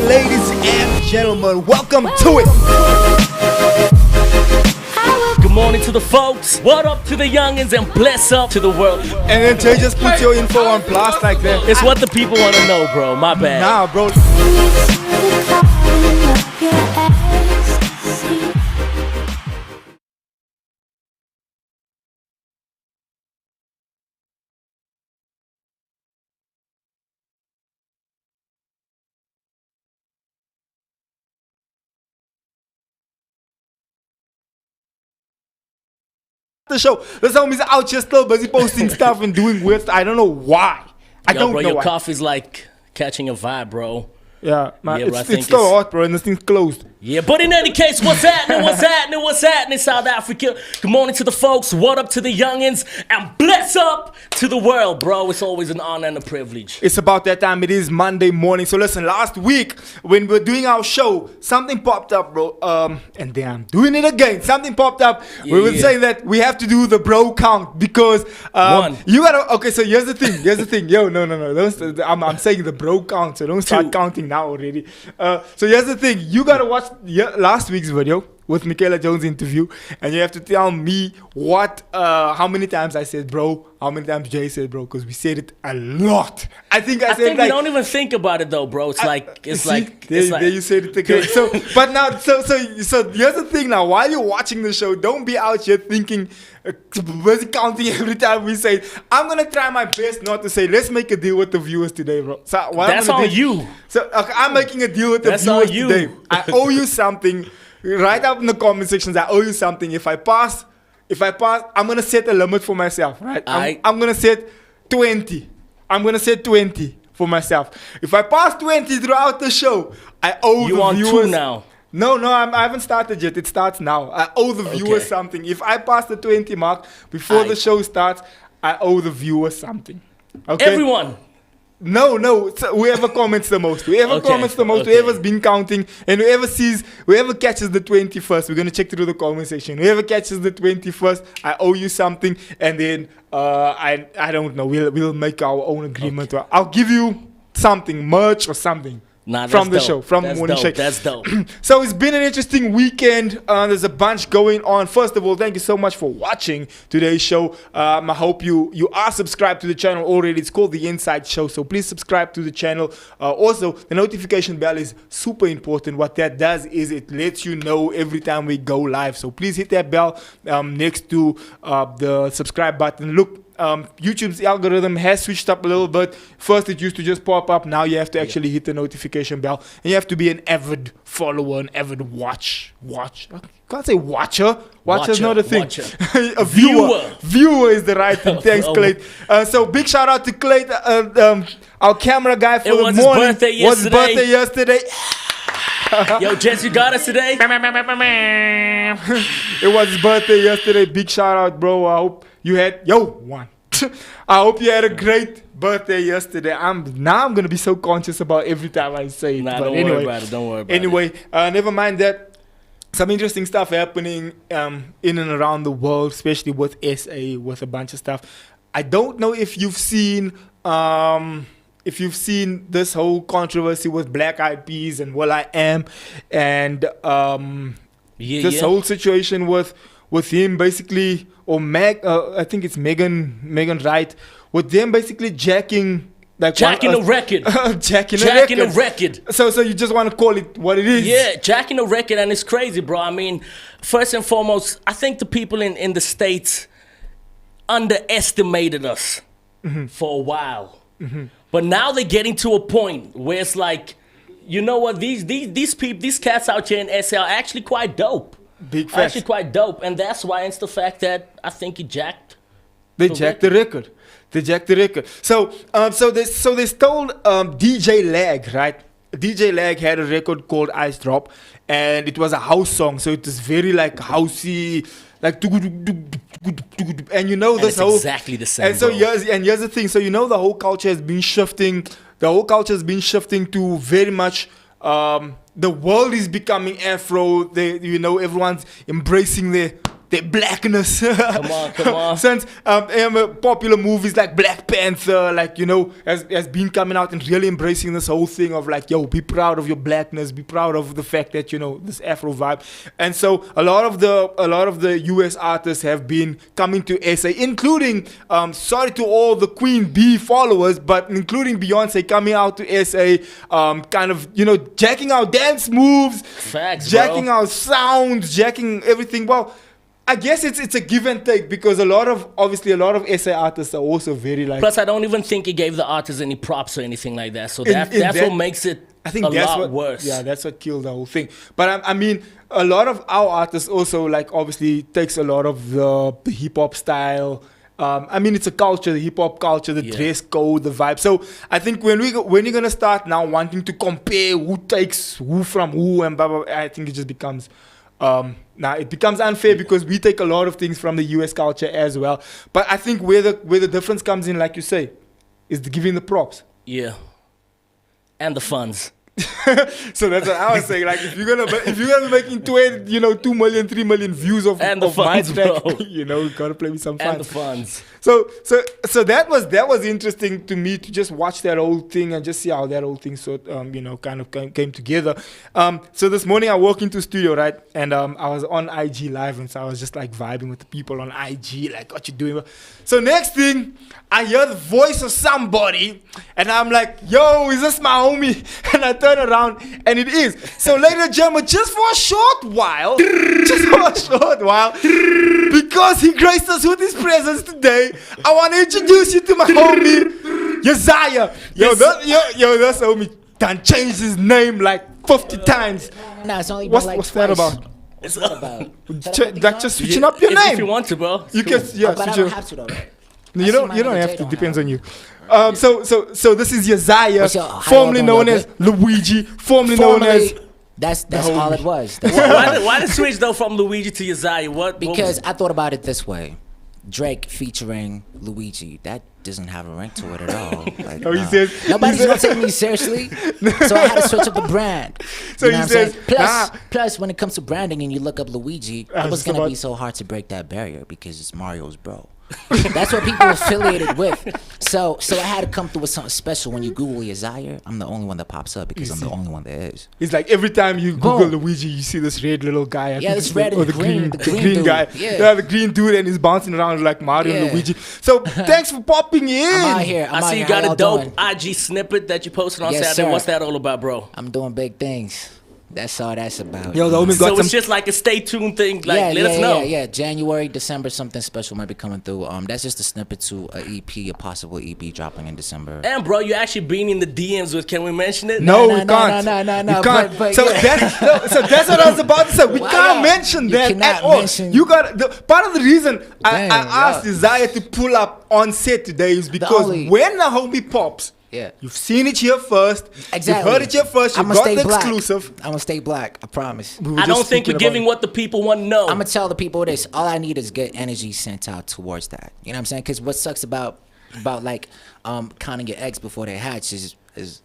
ladies and gentlemen, welcome to it. Good morning to the folks. What up to the youngins and bless up to the world. And then Jay just put your info on blast like that. It's what the people want to know, bro. My bad. Nah, bro. The show. This homie's out here still busy posting stuff and doing weird stuff. I don't know why. I don't bro, know your why. coffee's like catching a vibe, bro. Yeah, man, Yeah, bro, I it's think still it's- hot, bro, and this thing's closed. Yeah, but in any case, what's happening? What's happening? What's happening, South Africa? Good morning to the folks. What up to the youngins? And bless up to the world, bro. It's always an honor and a privilege. It's about that time. It is Monday morning. So listen, last week when we were doing our show, something popped up, bro. And then I'm doing it again. Something popped up. We were saying that we have to do the bro count because you gotta. Okay, so here's the thing. Here's the thing. Yo, no. I'm saying the bro count. So don't start counting now already. So here's the thing. You gotta watch last week's video with Michaela Jones' interview, and you have to tell me how many times I said bro, how many times Jay said bro, because we said it a lot. I think we don't even think about it though, bro. It's like there you said it again. So here's the thing now. While you're watching the show, don't be out here thinking, busy counting every time we say. I'm gonna try my best not to say. Let's make a deal with the viewers today, bro. So that's on you. So okay, I'm making a deal with the viewers today. I owe you something. Write up in the comment sections. I owe you something. If I pass, I'm gonna set a limit for myself. Right? I'm gonna set 20. I'm gonna set 20 for myself. If I pass 20 throughout the show, I owe the viewers. You on 2 now? No, I haven't started yet. It starts now. I owe the viewers something. If I pass the 20 mark before the show starts, I owe the viewers something. Okay? Everyone. No. So whoever comments the most, whoever's been counting, and whoever catches the 21st, we're gonna check through the comment section. Whoever catches the 21st, I owe you something, and then I don't know. We'll make our own agreement. Okay. I'll give you something, merch or something. From the show, from the morning shake. That's dope. So it's been an interesting weekend. There's a bunch going on. First of all, thank you so much for watching today's show. I hope you are subscribed to the channel already. It's called The Inside Show, so please subscribe to the channel. Also, the notification bell is super important. What that does is it lets you know every time we go live. So please hit that bell next to the subscribe button. Look, YouTube's algorithm has switched up a little bit. First it used to just pop up. Now you have to actually hit the notification bell, and you have to be an avid follower, an avid watch. I can't say watcher. Watcher's not a thing. A viewer is the right thing. Thanks, Clay. So big shout out to Clay, our camera guy for the morning. It was his birthday yesterday. Yo, gents, you got us today. It was his birthday yesterday. Big shout out, bro. I hope you had I hope you had a great birthday yesterday. I'm gonna be so conscious about every time I say it. Don't worry about it. Don't worry about it. Anyway, never mind that. Some interesting stuff happening in and around the world, especially with SA, with a bunch of stuff. I don't know if you've seen this whole controversy with Black Eyed Peas and Will I Am, and this whole situation with him basically, or I think it's Megan Wright, with them basically jacking a record. Jacking a record. So you just want to call it what it is? Yeah, jacking a record, and it's crazy, bro. I mean, first and foremost, I think the people in the States underestimated us for a while. Mm-hmm. But now they're getting to a point where it's like, you know what, these people, these cats out here in SA are actually quite dope. Big facts. Actually quite dope, and that's why it's the fact that I think he jacked. They jacked the record. So they stole DJ Lag, right? DJ Lag had a record called Ice Drop, and it was a house song, so it was very like housey, like and you know this whole exactly the same. And so here's the thing. So you know the whole culture has been shifting. The whole culture has been shifting to very much. The world is becoming Afro. Everyone's embracing their their blackness. Come on. Since popular movies like Black Panther, like, you know, has been coming out and really embracing this whole thing of like, yo, be proud of your blackness, be proud of the fact that, you know, this Afro vibe. And so a lot of the US artists have been coming to SA, including sorry to all the Queen Bee followers, but including Beyonce coming out to SA, kind of, you know, jacking our dance moves, Facts, jacking bro. our sounds, jacking everything. Well, I guess it's a give and take, because a lot of SA artists are also very like. Plus, I don't even think it gave the artists any props or anything like that. So that's what makes it I think a that's lot what, worse. Yeah, that's what killed the whole thing. But I mean, a lot of our artists also like obviously takes a lot of the hip hop style. I mean, it's a culture, the hip hop culture, the dress code, the vibe. So I think when you're gonna start now wanting to compare who takes who from who and blah blah, I think it just becomes. Now it becomes unfair because we take a lot of things from the US culture as well. But I think where the difference comes in, like you say, is giving the props. Yeah. And the funds. So that's what I was saying. Like if you're gonna be making 2 million, 3 million views of And the my funds, track, bro. you know, you gotta play with some And the funds. funds. So that was interesting to me to just watch that whole thing and just see how that whole thing kind of came together. So this morning I walked into studio, right, and I was on IG live, and so I was just like vibing with the people on IG, like, what you doing? So next thing I hear the voice of somebody, and I'm like, yo, is this my homie? And I turn around, and it is. So ladies and gentlemen, just for a short while, because he graced us with his presence today, I want to introduce you to my homie, Josiah. Yo, that's homie done changed his name like 50 times. Nah, it's only been What's like that twice. about? What's that about? Like just switching up your if name. you want to, bro. You can, yeah, But I switch don't your- have to though, right? You I see don't my have nigga to. Jay don't Depends have on you. So this is Josiah, What's your- how formerly y'all known doing, as Luigi, formerly known as. That's homie. all it was. That's all it was. Why the switch though from Luigi to Josiah? What? Because I thought about it this way: Drake featuring Luigi. That doesn't have a rank to it at all. Like, Oh, he nah. said- Nobody's he gonna said- take me seriously, so I had to switch up the brand. So You know he what I'm saying? says, Plus, when it comes to branding and you look up Luigi, I it was was gonna about- be so hard to break that barrier because it's Mario's bro. That's what people affiliated with. So I had to come through with something special. When you Google Josiah, I'm the only one that pops up because I'm the only one there is. It's like every time you Google Boom. Luigi, you see this red little guy. I Yeah, think this it's red or and the green- the green green dude. guy. Yeah. The green dude, and he's bouncing around like Mario and Yeah. Luigi. So thanks for popping in. I'm out here. I see you How got a y'all dope doing? IG snippet that you posted on Yes, Saturday. sir. What's that all about, bro? I'm doing big things. That's all that's about. Yo, the homie So got it's some. just like a stay tuned thing. Like, let us know. Yeah. January, December, something special might be coming through. That's just a snippet to a EP, a possible EP dropping in December. And bro, you actually been in the DMs with. Can we mention it? No, No, we no, can't. no, no, no, We can't. but so, yeah. so that's what I was about to say. We Why can't not? mention You that cannot at all. mention- You got part of the reason I Damn, asked yeah. Josiah to pull up on set today is because only- when the homie pops, Yeah. you've seen it here first. Exactly. You've heard it here first. You I'ma got stay the black. exclusive. I'm gonna stay black. I promise. We were I just don't think speaking you're about giving it. what the people want to know. I'm gonna tell the people this. All I need is good energy sent out towards that. You know what I'm saying? Because what sucks about like counting your eggs before they hatch is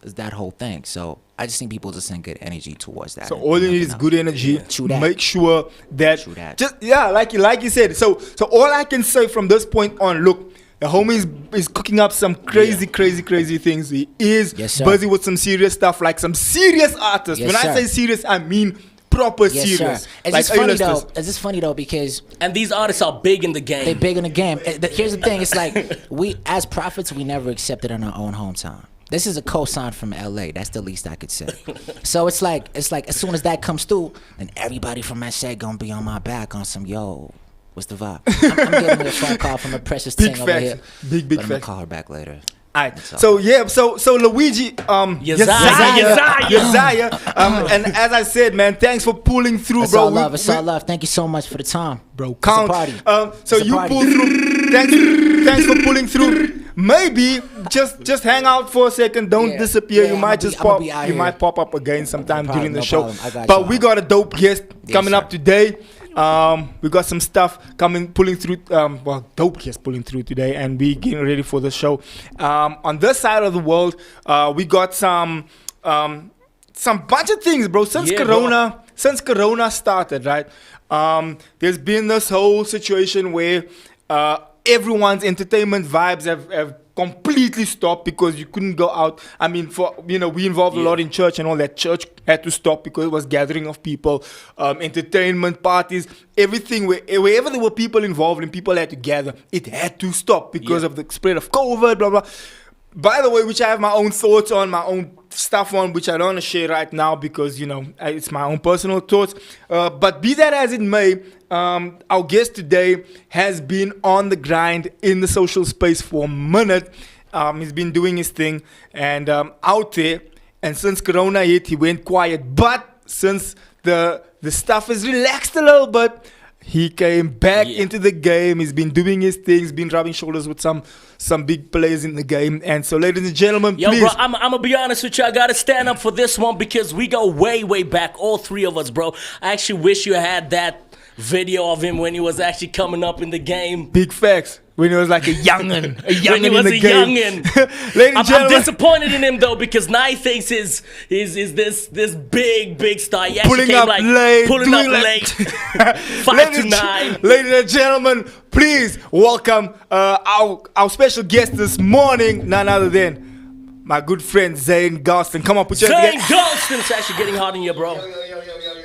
that whole thing. So I just need people to send good energy towards that. So and all you need nothing is else. good energy. True that. Make sure that, True that. just like you said. So all I can say from this point on, look, the homie is cooking up some crazy things. He is Yes, sir. busy with some serious stuff, like some serious artists. Yes, when I sir. say serious, I mean proper Yes, serious. sir. It's Like just funny A-listers. though. It's just funny though because and these artists are big in the game. they big in the game. Here's the thing. It's like we as prophets, we never accepted in our own hometown. This is a cosign from LA. That's the least I could say. So it's like as soon as that comes through, then everybody from SA gonna be on my back on some yo. What's the vibe? I'm getting a phone call from a precious Big thing over facts. here. Big But I'm gonna facts. call her back later. Alright. That's all. So yeah, so Luigi, Josiah, and as I said, man, thanks for pulling through, It's bro. all love. It's all love. Thank you so much for the time, Bro, It's count. a party. So It's a you party. pulled through. Thanks for pulling through. Maybe just hang out for a second. Don't Yeah. disappear. Yeah, You I'ma might be- just I'ma pop. be out You here. might pop up again sometime No during problem, the no show. problem. I got But you. we got a dope guest Yes, coming sir. up today. We got some stuff pulling through. Dope guest pulling through today, and we getting ready for the show. On this side of the world, we got some bunch of things, bro. Since Yeah, Corona. since Corona started, right? There's been this whole situation where everyone's entertainment vibes have completely stopped because you couldn't go out. I mean, we involved a lot in church and all that. Church had to stop because it was gathering of people, entertainment parties, everything. Wherever there were people involved and people had to gather, it had to stop because of the spread of COVID, blah, blah. By the way, which I have my own thoughts on, my own stuff on, which I don't want to share right now because, it's my own personal thoughts. But be that as it may, our guest today has been on the grind in the social space for a minute. He's been doing his thing and out there. And since Corona hit, he went quiet. But since the stuff has relaxed a little bit, he came back into the game. He's been doing his things, been rubbing shoulders with some big players in the game. And so, ladies and gentlemen, please. Bro, I'm going to be honest with you. I got to stand up for this one because we go way, way back, all three of us, bro. I actually wish you had that video of him when he was actually coming up in the game. Big facts. When he was like a youngin'. When he was a youngin'. Ladies and gentlemen. I'm disappointed in him though because now he thinks he's this big star. He actually Pulling up late. 5 to 9. Ladies and gentlemen, please welcome our special guest this morning, none other than my good friend Zane Gulston. Come on, put your hands together. Zane Gulston. It's actually getting hot in here, bro.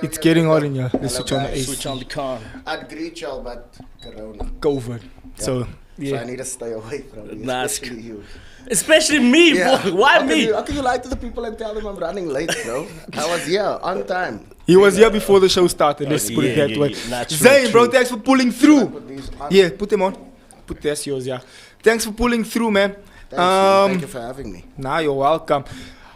It's getting hot in here. Let's switch on the AC. Switch on the car. I'd greet y'all, but Corona. COVID. Yeah. So I need to stay away from you, especially you. Especially me, bro. Why me? How can you lie to the people and tell them I'm running late, bro? I was here on time. He was here before the show started. Let's put it that way. Zane, bro, thanks for pulling through. Yeah, put them on. Put that's yours, yeah. Thanks for pulling through, man. Thank you for having me. Nah, you're welcome.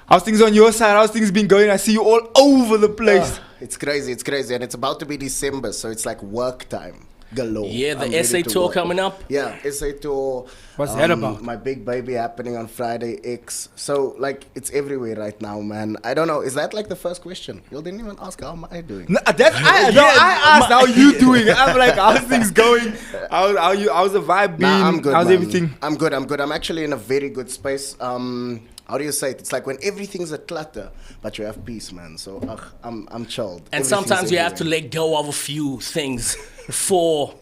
How's things on your side? How's things been going? I see you all over the place. It's crazy, and it's about to be December, so it's like work time galore. Yeah, the SA tour coming up. Yeah, SA tour. What's that about? My big baby happening on Friday X. So like it's everywhere right now, man. I don't know. Is that like the first question? You didn't even ask how am I doing? No, I asked how you doing. I'm like, how's things going? How's the vibe been? I'm good. How's man. everything? I'm good. I'm actually in a very good space. How do you say it? It's like when everything's a clutter, but you have peace, man. So I'm chilled. And sometimes you have to let go of a few things for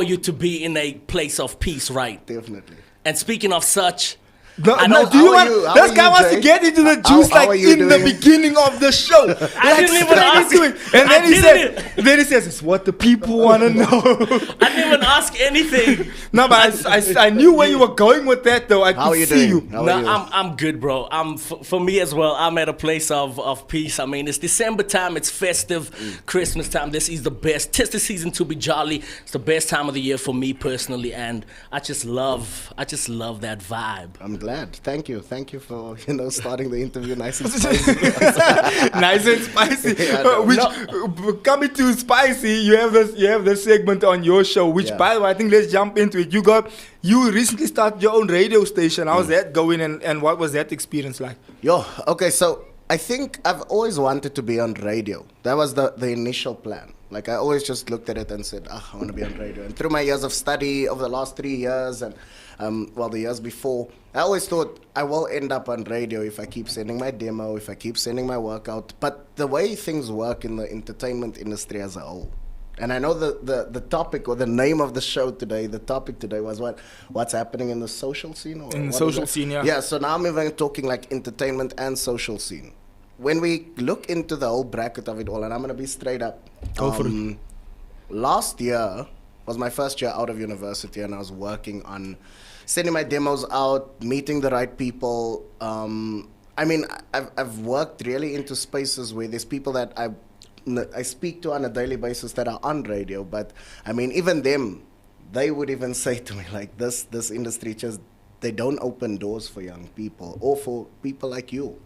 you to be in a place of peace, right? Definitely. And speaking of such, Do you want? This guy wants to get into the juice in the beginning of the show. I didn't even ask. And then he says, "It's what the people want to know." I didn't even ask anything. No, but I knew where you were going with that, though. I could see you. I'm good, bro. For me as well. I'm at a place of peace. I mean, it's December time. It's festive, Christmas time. This is the best. 'Tis the season to be jolly. It's the best time of the year for me personally, and I just love that vibe. I'm glad. Thank you for starting the interview nice and spicy. Nice and spicy. Coming to spicy, you have this segment on your show, which by the way, I think let's jump into it. You recently started your own radio station. How's that going, and what was that experience like? Okay, so I think I've always wanted to be on radio. That was the initial plan. Like I always just looked at it and said, I want to be on radio. And through my years of study over the last 3 years and the years before, I always thought I will end up on radio if I keep sending my demo, if I keep sending my workout. But the way things work in the entertainment industry as a whole, and I know the topic or the name of the show today, the topic today was what's happening in the social scene? In the social scene, yeah. Yeah, so now I'm even talking like entertainment and social scene. When we look into the whole bracket of it all, and I'm going to be straight up. Go for it. Last year was my first year out of university, and I was working on sending my demos out, meeting the right people. I mean, I've worked really into spaces where there's people that I speak to on a daily basis that are on radio, but I mean, even them, they would even say to me, like, this industry just, they don't open doors for young people or for people like you.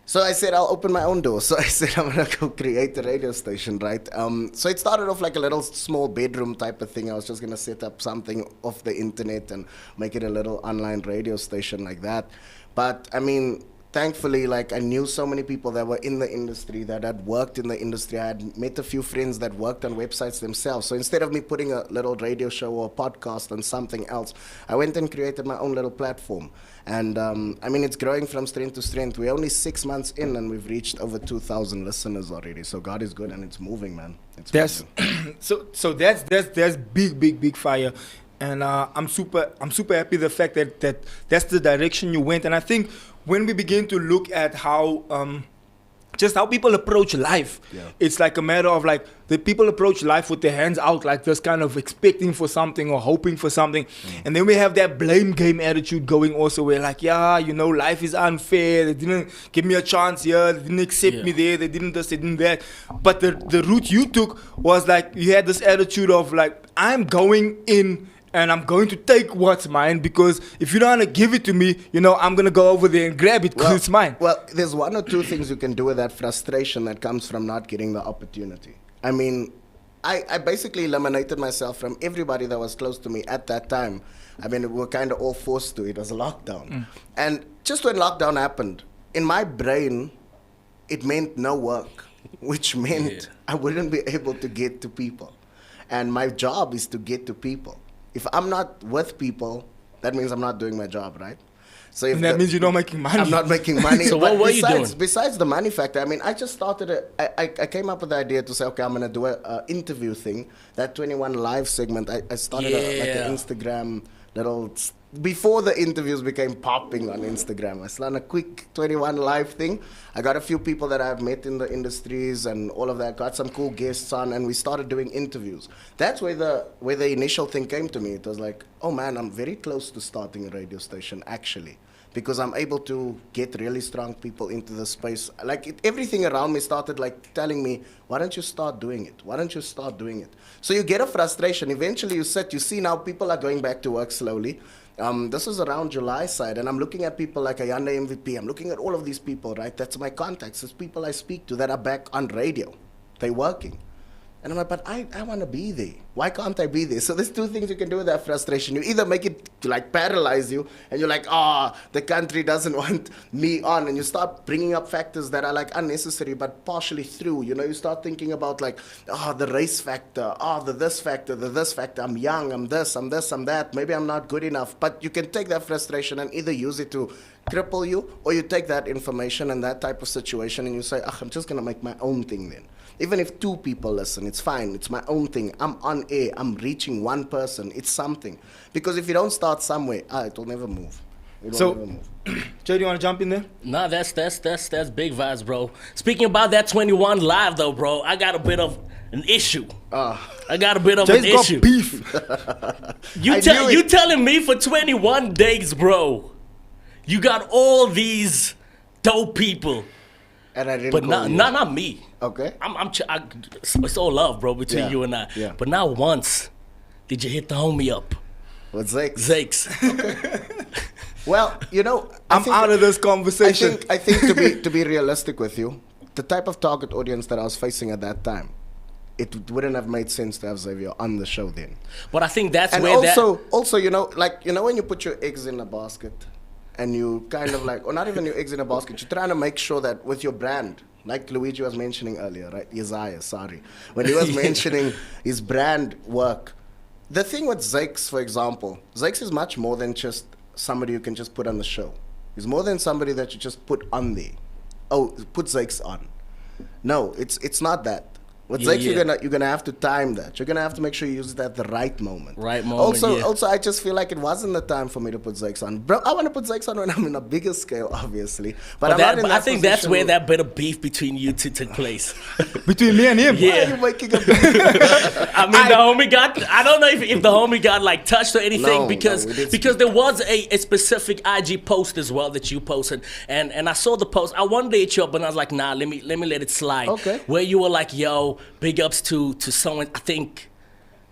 So I said, I'll open my own door. So I said, I'm going to go create a radio station, right? So it started off like a little small bedroom type of thing. I was just going to set up something off the internet and make it a little online radio station like that. But I mean, thankfully, like, I knew so many people that were in the industry, that had worked in the industry. I had met a few friends that worked on websites themselves. So instead of me putting a little radio show or a podcast on something else, I went and created my own little platform. And I mean, it's growing from strength to strength. We're only 6 months in, and we've reached over 2,000 listeners already. So God is good, and it's moving, man. It's That's moving. so that's big fire, and I'm super happy the fact that that's the direction you went. And I think when we begin to look at how just how people approach life, it's like a matter of like the people approach life with their hands out, like just kind of expecting for something or hoping for something. And then we have that blame game attitude going also, where like, yeah, you know, life is unfair, they didn't give me a chance here, they didn't accept me there, they didn't this, they didn't that. But the route you took was like, you had this attitude of like, I'm going in and I'm going to take what's mine, because if you don't want to give it to me, you know, I'm going to go over there and grab it because it's mine. Well, there's one or two things you can do with that frustration that comes from not getting the opportunity. I mean, I basically eliminated myself from everybody that was close to me at that time. I mean, we were kind of all forced to. It was a lockdown. And just when lockdown happened, in my brain, it meant no work, which meant I wouldn't be able to get to people. And my job is to get to people. If I'm not with people, that means I'm not doing my job, right? So if And that means you're not making money. I'm not making money. So but what were you doing? Besides the money factor, I mean, I just started I came up with the idea to say, okay, I'm going to do a interview thing. That 21 Live segment, I started like an Instagram little... Before the interviews became popping on Instagram, I started a quick 21 Live thing. I got a few people that I've met in the industries and all of that, got some cool guests on, and we started doing interviews. That's where the initial thing came to me. It was like, oh man, I'm very close to starting a radio station, actually, because I'm able to get really strong people into the space. Like everything around me started like telling me, why don't you start doing it? Why don't you start doing it? So you get a frustration. Eventually you see now people are going back to work slowly. This is around July side, and I'm looking at people like Ayanda MVP. I'm looking at all of these people, right? That's my contacts. It's people I speak to that are back on radio. They're working. And I'm like, but I want to be there. Why can't I be there? So there's two things you can do with that frustration. You either make it to like paralyze you, and you're like, the country doesn't want me on, and you start bringing up factors that are like unnecessary but partially true. You know, you start thinking about like, the race factor, the this factor. I'm young, I'm this, I'm that. Maybe I'm not good enough. But you can take that frustration and either use it to cripple you, or you take that information and that type of situation and you say, I'm just going to make my own thing then. Even if 2 people listen, it's fine. It's my own thing. I'm on air. I'm reaching one person. It's something. Because if you don't start somewhere, it will never move. It will never move. Jay, do you want to jump in there? Nah, that's big vibes, bro. Speaking about that 21 Live, though, bro, I got a bit of an issue. I got a bit of Jay's an got issue. beef. You telling me for 21 days, bro, you got all these dope people. And I didn't But call you. not me. Okay. It's all love, bro, between you and I. Yeah. But not once did you hit the homie up. What's Zakes? Zakes. Well, you know, I'm out of this conversation. I think to be realistic with you, the type of target audience that I was facing at that time, it wouldn't have made sense to have Xavier on the show then. But I think that's And where also, you know, like, you know, when you put your eggs in a basket and you kind of like, or not even your eggs in a basket, you're trying to make sure that with your brand, like Luigi was mentioning earlier, right? Josiah, sorry. When he was mentioning his brand work, the thing with Zakes, for example, Zakes is much more than just somebody you can just put on the show. He's more than somebody that you just put on there. Oh, put Zakes on. No, it's not that. With Zakes, you're gonna have to time that. You're gonna have to make sure you use it at the right moment. Also, I just feel like it wasn't the time for me to put Zakes on. Bro, I want to put Zakes on when I'm in a bigger scale, obviously. But I'm not in that I think that's position where that bit of beef between you two took place. Between me and him? Yeah. Why are you making a I mean, the homie got. I don't know if the homie got like touched or anything No, because there was a specific IG post as well that you posted, and I saw the post. I wanted to hit you up, but I was like, nah, let me let it slide. Okay. Where you were like, yo, big ups to someone. I think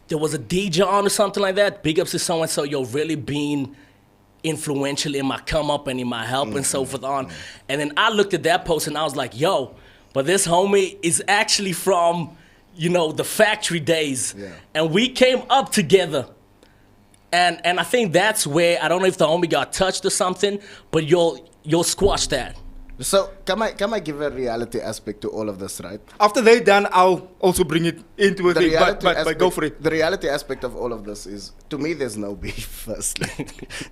there was a DJ on or something like that. Big ups to someone. So you're really being influential in my come up and in my help and so forth on. And then I looked at that post and I was like, yo, but this homie is actually from, you know, the factory days. Yeah. And we came up together. And I think that's where, I don't know if the homie got touched or something, but you'll squash that. So can I give a reality aspect to all of this, right? After they're done, I'll also bring it into a The thing. reality But go for it. The reality aspect of all of this is, to me, there's no beef. Firstly,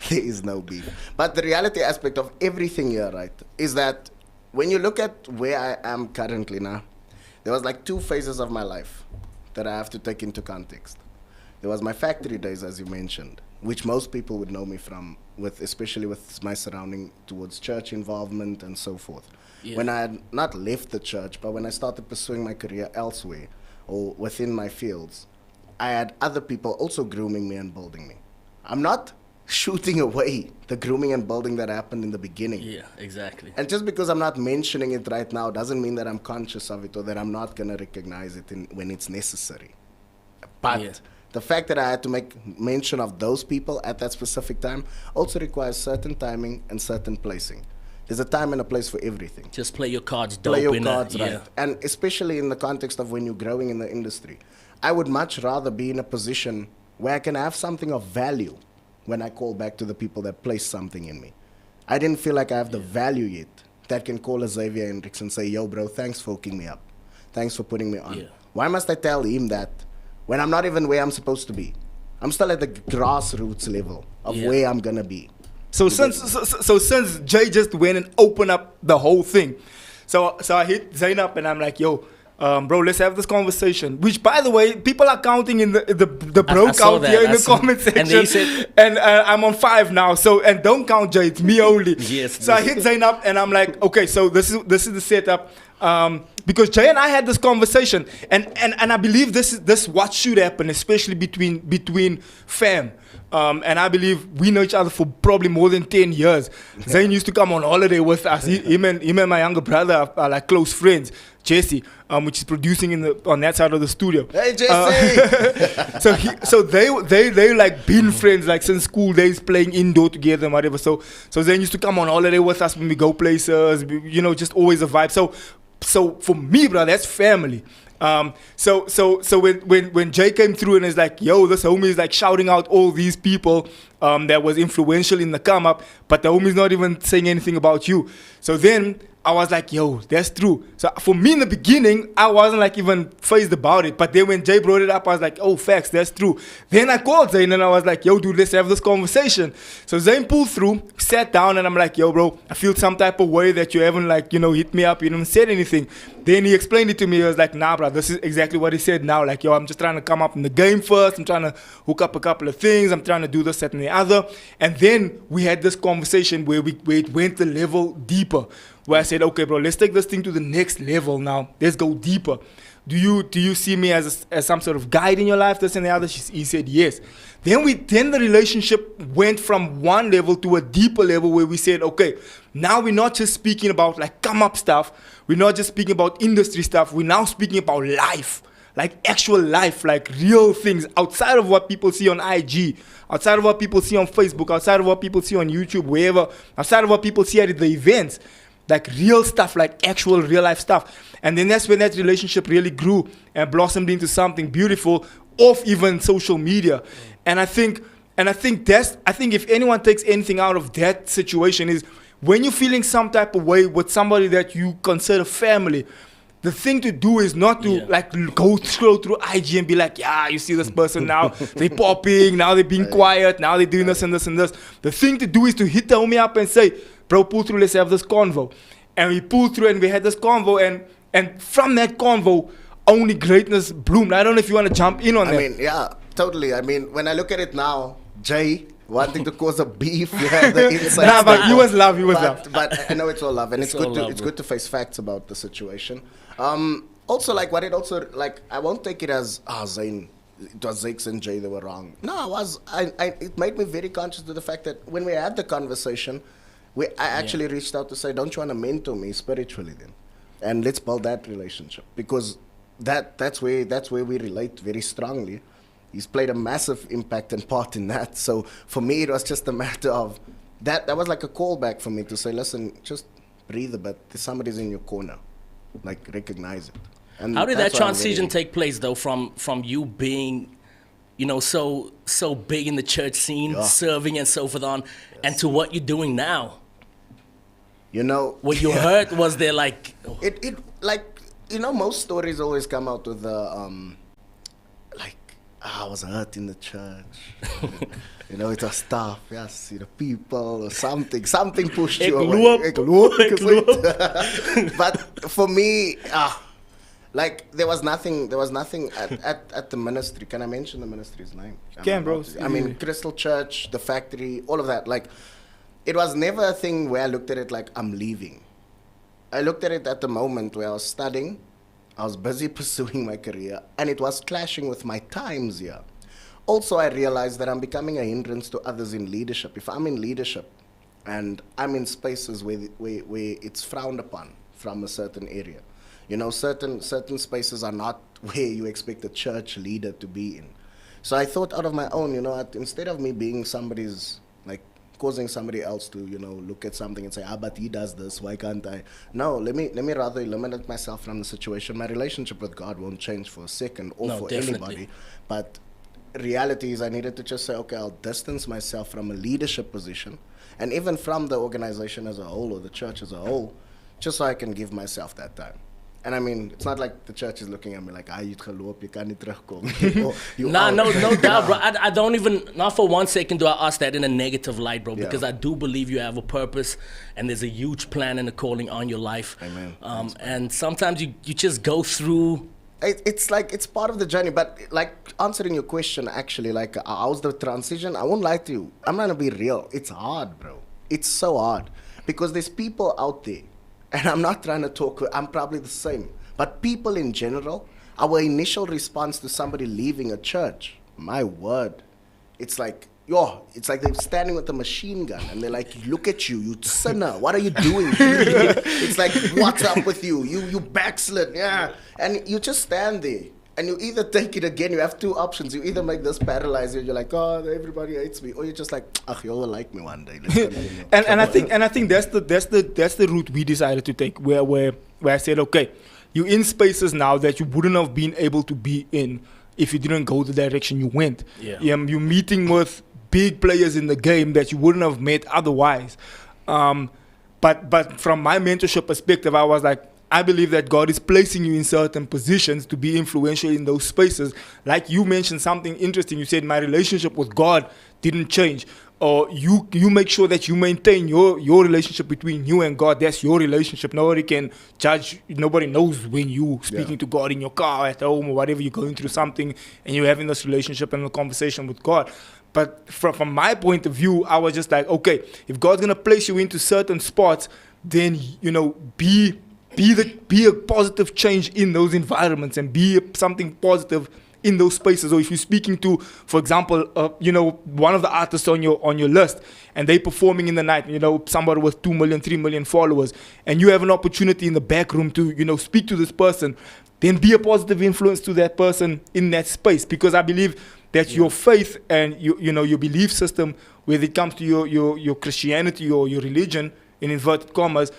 there is no beef. But the reality aspect of everything here, right, is that when you look at where I am currently now, there was like 2 phases of my life that I have to take into context. There was my factory days, as you mentioned, which most people would know me from, especially with my surrounding towards church involvement and so forth. Yeah. When I had not left the church, but when I started pursuing my career elsewhere or within my fields, I had other people also grooming me and building me. I'm not shooting away the grooming and building that happened in the beginning. Yeah, exactly. And just because I'm not mentioning it right now doesn't mean that I'm conscious of it or that I'm not going to recognize it when it's necessary. But Yeah. the fact that I had to make mention of those people at that specific time also requires certain timing and certain placing. There's a time and a place for everything. Just play your cards dope. Play your innit? cards Yeah. right. And especially in the context of when you're growing in the industry, I would much rather be in a position where I can have something of value when I call back to the people that place something in me. I didn't feel like I have the value yet that can call a Xavier Hendricks and say, yo, bro, thanks for hooking me up. Thanks for putting me on. Yeah. Why must I tell him that when I'm not even where I'm supposed to be? I'm still at the grassroots level of Yeah. where I'm going to be. So since Jay just went and opened up the whole thing, so I hit Zane up and I'm like, yo, bro, let's have this conversation. Which, by the way, people are counting in the bro I saw count that. here in I the saw- comment section. and they said- and I'm on 5 now. So and don't count Jay, it's me only. Yes, So I hit Zane up and I'm like, okay, so this is the setup. Because Jay and I had this conversation, and I believe this is what should happen, especially between fam. And I believe we know each other for probably more than 10 years. Zane used to come on holiday with us. Him and my younger brother are like close friends. Jesse, which is producing on that side of the studio. Hey, Jesse! So they like been friends like since school days, playing indoor together and whatever. So Zane used to come on holiday with us when we go places. Just always a vibe. So for me, bro, that's family. So when Jay came through and is like, yo, this homie is like shouting out all these people that was influential in the come up, but the homie's not even saying anything about you. So then I was like, yo, that's true. So for me in the beginning, I wasn't like even fazed about it. But then when Jay brought it up, I was like, oh, facts, that's true. Then I called Zane and I was like, yo, dude, let's have this conversation. So Zane pulled through, sat down, and I'm like, yo, bro, I feel some type of way that you haven't hit me up, you haven't said anything. Then he explained it to me. He was like, nah, bro, this is exactly what he said now. Like, yo, I'm just trying to come up in the game first. I'm trying to hook up a couple of things. I'm trying to do this, that, and the other. And then we had this conversation where it went a level deeper, where I said, okay, bro, let's take this thing to the next level now. Let's go deeper. Do you see me as some sort of guide in your life, this and the other? He said, yes. Then the relationship went from one level to a deeper level where we said, okay, now we're not just speaking about like come up stuff. We're not just speaking about industry stuff. We're now speaking about life, like actual life, like real things outside of what people see on IG, outside of what people see on Facebook, outside of what people see on YouTube, wherever, outside of what people see at the events. Like real stuff, like actual real life stuff. And then that's when that relationship really grew and blossomed into something beautiful off even social media. And I think if anyone takes anything out of that situation is when you're feeling some type of way with somebody that you consider family, the thing to do is not to go scroll through IG and be like, yeah, you see this person now, they popping, now they're being quiet, now they're doing this and this and this. The thing to do is to hit the homie up and say, bro, pull through, let's have this convo. And we pulled through and we had this convo, and from that convo, only greatness bloomed. I don't know if you want to jump in on that. I mean, yeah, totally. I mean, when I look at it now, Jay wanting to cause a beef, you have the inside. Nah, but he was love, love. But I know it's all love, and it's all love, it's good to face facts about the situation. Also, like what it also like, I won't take it as Zane. It was Zakes and Jay, they were wrong. No, it made me very conscious of the fact that when we had the conversation, I actually reached out to say, don't you want to mentor me spiritually then? And let's build that relationship, because that's where we relate very strongly. He's played a massive impact and part in that. So for me, it was just a matter of that was like a callback for me to say, listen, just breathe a bit. Somebody's in your corner. Like, recognize it. And how did that that's why I'm transition really- take place though, from you being, so big in the church scene, serving and so forth on, and to what you're doing now? You know, What you heard was there like, it like, you know, most stories always come out with the like, I was hurt in the church. You know, it was tough. Yes, you know, people or something pushed you away. Ek loop. But for me, like there was nothing at the ministry. Can I mention the ministry's name? Can, bro. I mean, Crystal Church, the factory, all of that. Like, it was never a thing where I looked at it like I'm leaving. I looked at it at the moment where I was studying, I was busy pursuing my career, and it was clashing with my times here. Also, I realized that I'm becoming a hindrance to others in leadership. If I'm in leadership and I'm in spaces where it's frowned upon from a certain area, you know, certain spaces are not where you expect a church leader to be in. So I thought out of my own, you know, instead of me being somebody's, like, causing somebody else to, you know, look at something and say, but he does this, why can't I? No, let me rather eliminate myself from the situation. My relationship with God won't change for a second or for anybody. But reality is I needed to just say, okay, I'll distance myself from a leadership position and even from the organization as a whole or the church as a whole, just so I can give myself that time. And I mean, it's not like the church is looking at me like, you geloop, you can't terugkomen. no doubt, bro. I don't even, not for 1 second do I ask that in a negative light, bro, because I do believe you have a purpose and there's a huge plan and a calling on your life. Amen. And sometimes you just go through. It's like, it's part of the journey, but like answering your question, actually, like how's the transition? I won't lie to you. I'm going to be real. It's hard, bro. It's so hard because there's people out there. And I'm not trying to talk, I'm probably the same. But people in general, our initial response to somebody leaving a church, my word, it's like, it's like they're standing with a machine gun and they're like, look at you, you sinner, what are you doing? It's like, what's up with you? You backslid, yeah. And you just stand there. And you either take it again, you have two options. You either make this paralyze you, you're like, everybody hates me. Or you're just like, you'll like me one day. and I think that's the route we decided to take, where I said, okay, you're in spaces now that you wouldn't have been able to be in if you didn't go the direction you went. Yeah. You're meeting with big players in the game that you wouldn't have met otherwise. But from my mentorship perspective, I was like, I believe that God is placing you in certain positions to be influential in those spaces. Like you mentioned something interesting. You said my relationship with God didn't change. Or you make sure that you maintain your relationship between you and God. That's your relationship. Nobody can judge. Nobody knows when you speaking to God in your car, at home, or whatever, you're going through something and you're having this relationship and a conversation with God. But from my point of view, I was just like, okay, if God's going to place you into certain spots, then, you know, be a positive change in those environments and be something positive in those spaces. Or if you're speaking to, for example, one of the artists on your list and they performing in the night, you know, somebody with 2 million, 3 million followers, and you have an opportunity in the back room to, you know, speak to this person, then be a positive influence to that person in that space. Because I believe that your faith and your belief system, whether it comes to your Christianity or your religion, in inverted commas,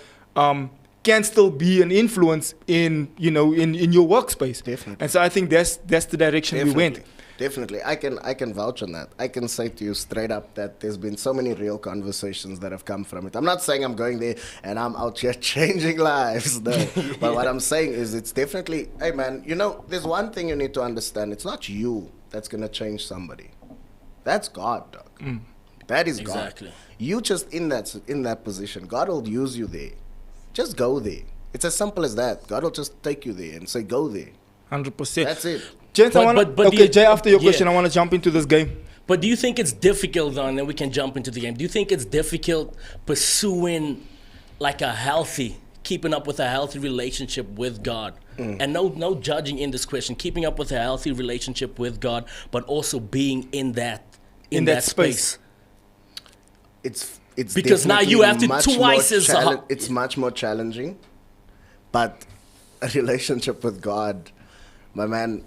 can still be an influence in your workspace. Definitely. And so I think that's the direction we went. Definitely. I can vouch on that. I can say to you straight up that there's been so many real conversations that have come from it. I'm not saying I'm going there and I'm out here changing lives, no. But what I'm saying is it's definitely, hey man, you know, there's one thing you need to understand. It's not you that's going to change somebody. That's God, dog. That is exactly. God. You just in that position. God will use you there. Just go there. It's as simple as that. God will just take you there and say, go there. 100%. That's it. Gents, Jay, after your question, I want to jump into this game. But do you think it's difficult, though, and then we can jump into the game. Do you think it's difficult pursuing like keeping up with a healthy relationship with God? And no judging in this question. Keeping up with a healthy relationship with God, but also being in that space. It's because now you have to twice as hard. It's much more challenging, but a relationship with God, my man,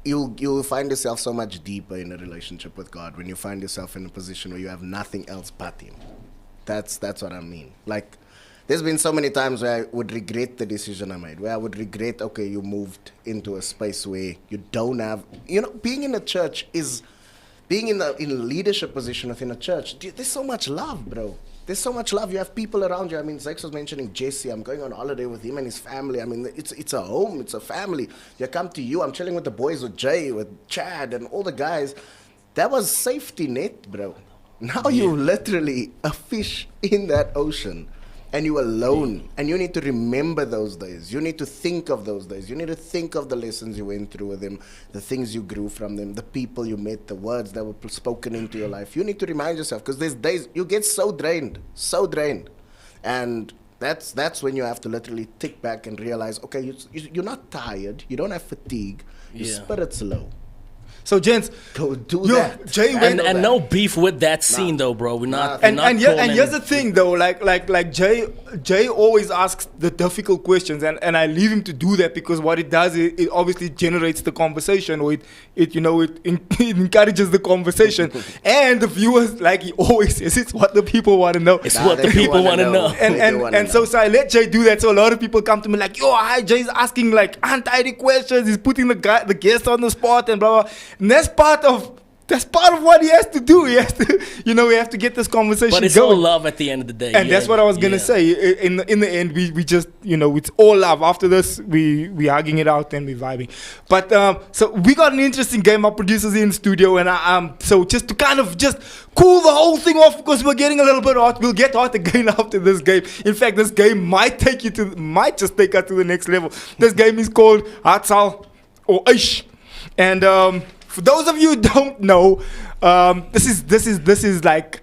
you'll find yourself so much deeper in a relationship with God when you find yourself in a position where you have nothing else but Him. That's what I mean. Like, there's been so many times where I would regret the decision I made, where I would regret, okay, you moved into a space where you don't have, being in a church is. Being in a leadership position within a church, dude, there's so much love, bro. there's so much love. You have people around you. I mean, Zex was mentioning Jesse. I'm going on holiday with him and his family. I mean, it's a home. It's a family. You come to you. I'm chilling with the boys, with Jay, with Chad, and all the guys. That was safety net, bro. Now you're literally a fish in that ocean. And you're alone. And you need to remember those days. You need to think of those days. You need to think of the lessons you went through with them, the things you grew from them, the people you met, the words that were spoken into your life. You need to remind yourself, because there's days you get so drained. And that's when you have to literally tick back and realize, okay, you're not tired. You don't have fatigue. Your spirit's low. So, gents, go do that. Jay went and no beef with that scene, though, bro. We're not. And here's the thing, though. Like Jay always asks the difficult questions, and I leave him to do that, because what it does, it obviously generates the conversation, or it encourages the conversation, and the viewers, like he always says, it's what the people want to know. It's what the people want to know. And so I let Jay do that. So a lot of people come to me like, yo, hi, Jay's asking like anti questions. He's putting the guest on the spot and blah blah. And that's part of what he has to do. He has to, we have to get this conversation going. But it's all love at the end of the day. And that's what I was gonna say. In the end, we just, it's all love. After this, we hugging it out and we vibing. But so we got an interesting game. Our producers in the studio, and so just to kind of just cool the whole thing off, because we're getting a little bit hot. We'll get hot again after this game. In fact, this game might just take us to the next level. This game is called Hatsal or Eish, and for those of you who don't know, this is like,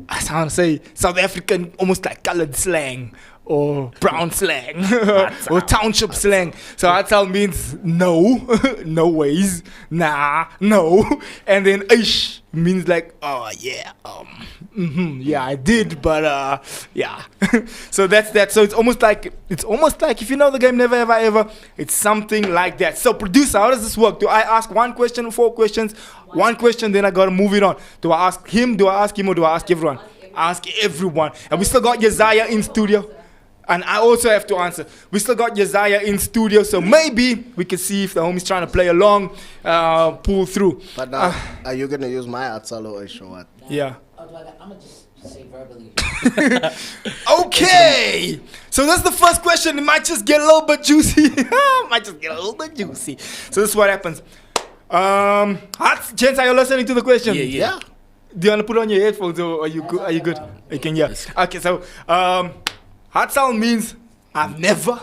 I want to say, South African, almost like colored slang or brown slang or township slang. So Hatsal means no, no ways, nah, no, and then Eish means like, oh yeah, yeah, I did, but yeah. So that's that. So it's almost like if you know the game Never Ever Ever, it's something like that. So producer, how does this work? Do I ask one question or 4 questions? One question, then I gotta move it on. Do I ask him, or do I ask everyone? I ask everyone. And we still got Josiah in studio. And I also have to answer. We still got Josiah in studio, so maybe we can see if the homie's trying to play along, pull through. But now, are you going to use my Hatsal or Eish or what? Yeah. I'm going to just say verbally. Okay. So that's the first question. It might just get a little bit juicy. So this is what happens. Gents, are you listening to the question? Yeah. Do you want to put on your headphones, or are you good? Are you good? You can hear. Okay, so Hatsal means I've never.